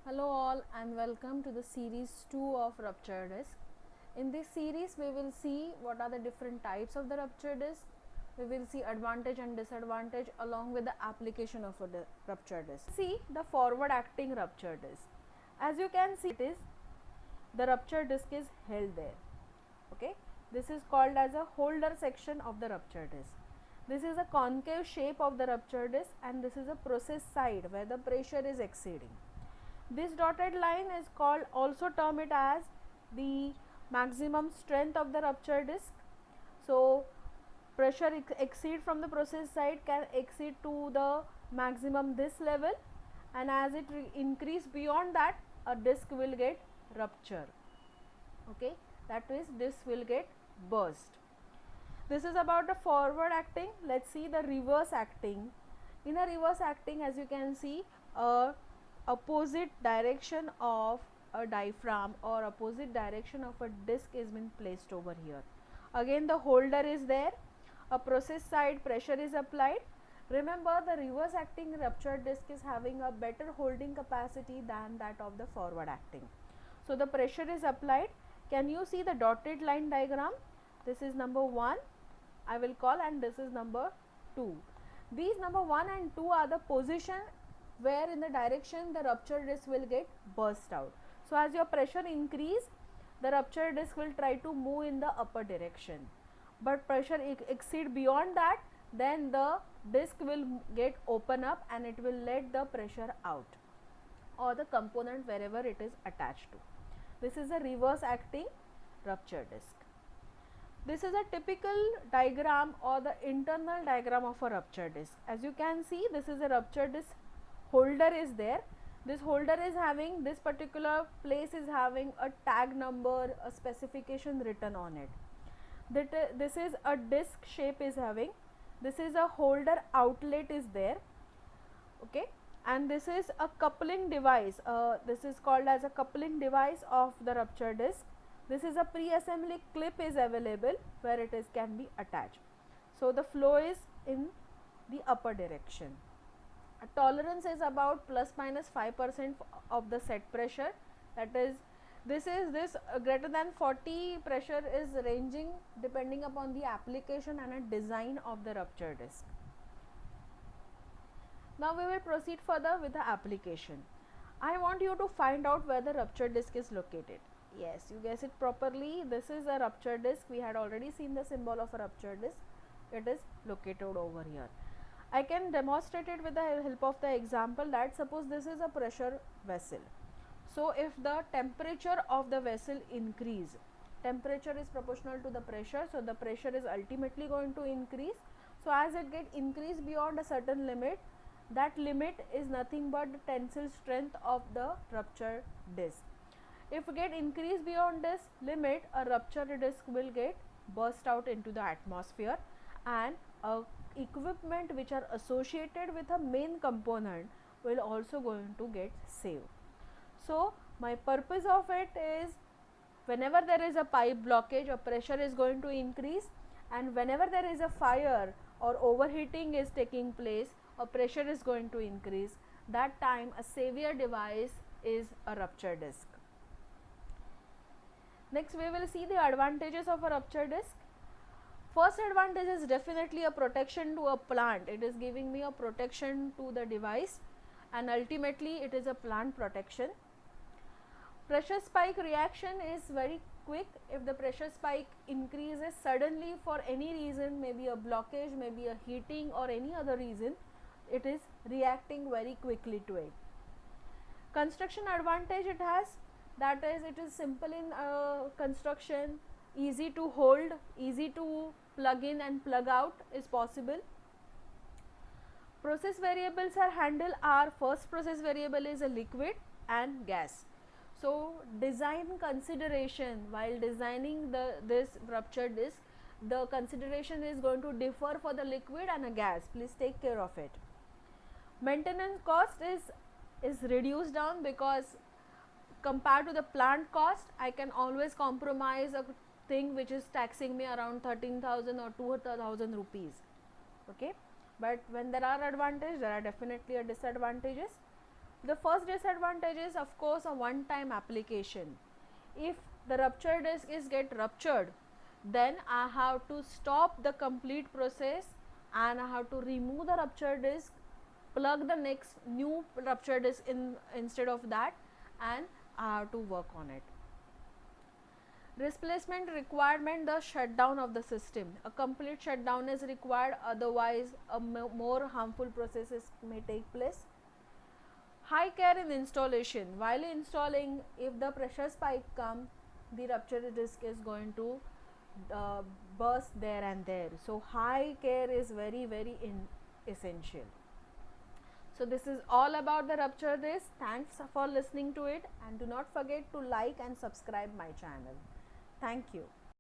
Hello all and welcome to the series 2 of rupture disc. In this series we will see what are the different types of the rupture disc. We will see advantage and disadvantage along with the application of a rupture disc. See the forward acting rupture disc. As you can see, it is the rupture disc is held there. Okay, this is called as a holder section of the rupture disc. This is a concave shape of the rupture disc and this is a process side where the pressure is exceeding. This dotted line is called, also term it as the maximum strength of the rupture disc. So pressure exceed from the process side can exceed to the maximum this level, and as it increase beyond that, a disc will get rupture. Okay, that is, this will get burst. This is about the forward acting. Let's see the reverse acting. In a reverse acting, as you can see, a opposite direction of a diaphragm or opposite direction of a disc is been placed over here. Again the holder is there, a process side pressure is applied. Remember, the reverse acting ruptured disc is having a better holding capacity than that of the forward acting. So the pressure is applied. Can you see the dotted line diagram? This is number 1 I will call, and this is number 2. These number 1 and 2 are the position where in the direction the ruptured disc will get burst out. So as your pressure increase, the ruptured disc will try to move in the upper direction, but pressure exceed beyond that, then the disc will get open up and it will let the pressure out or the component wherever it is attached to. This is a reverse acting rupture disc. This is a typical diagram or the internal diagram of a rupture disc. As you can see, this is a rupture disc, holder is there. This holder is having, this particular place is having a tag number, a specification written on it. This is a disc shape is having. This is a holder outlet is there. Okay, and this is a coupling device. This is called as a coupling device of the rupture disc. This is a pre-assembly clip is available where it is can be attached. So the flow is in the upper direction. A tolerance is about plus minus 5% of the set pressure. That is this greater than 40 pressure is ranging depending upon the application and a design of the rupture disc. Now we will proceed further with the application. I want you to find out where the rupture disc is located. Yes, you guess it properly. This is a rupture disc. We had already seen the symbol of a rupture disc. It is located over here. I can demonstrate it with the help of the example that suppose this is a pressure vessel. So if the temperature of the vessel increase, temperature is proportional to the pressure, so the pressure is ultimately going to increase. So as it get increased beyond a certain limit, that limit is nothing but the tensile strength of the rupture disc. If get increased beyond this limit, a ruptured disc will get burst out into the atmosphere, and equipment which are associated with a main component will also going to get saved. So my purpose of it is, whenever there is a pipe blockage, a pressure is going to increase, and whenever there is a fire or overheating is taking place, a pressure is going to increase. That time a savior device is a rupture disc. Next we will see the advantages of a rupture disc. First advantage is definitely a protection to a plant. It is giving me a protection to the device, and ultimately it is a plant protection. Pressure spike reaction is very quick. If the pressure spike increases suddenly for any reason, maybe a blockage, maybe a heating or any other reason, it is reacting very quickly to it. Construction advantage it has, that is, it is simple in construction, easy to hold, easy to plug in and plug out is possible. Process variables are handled. Our first process variable is a liquid and gas. So design consideration, while designing this rupture disc, the consideration is going to differ for the liquid and a gas. Please take care of it. Maintenance cost is reduced down, because compared to the plant cost, I can always compromise a thing which is taxing me around 13,000 or 2,000 rupees. Okay, but when there are advantages, there are definitely a disadvantages. The first disadvantage is of course a one time application. If the rupture disc is get ruptured, then I have to stop the complete process and I have to remove the rupture disc, plug the next new rupture disc in instead of that, and I have to work on it. Replacement requirement, the shutdown of the system. A complete shutdown is required, otherwise a more harmful processes may take place. High care in installation. While installing, if the pressure spike comes, the rupture disc is going to burst there and there. So high care is very essential. So this is all about the rupture disc. Thanks for listening to it, and do not forget to like and subscribe my channel. Thank you.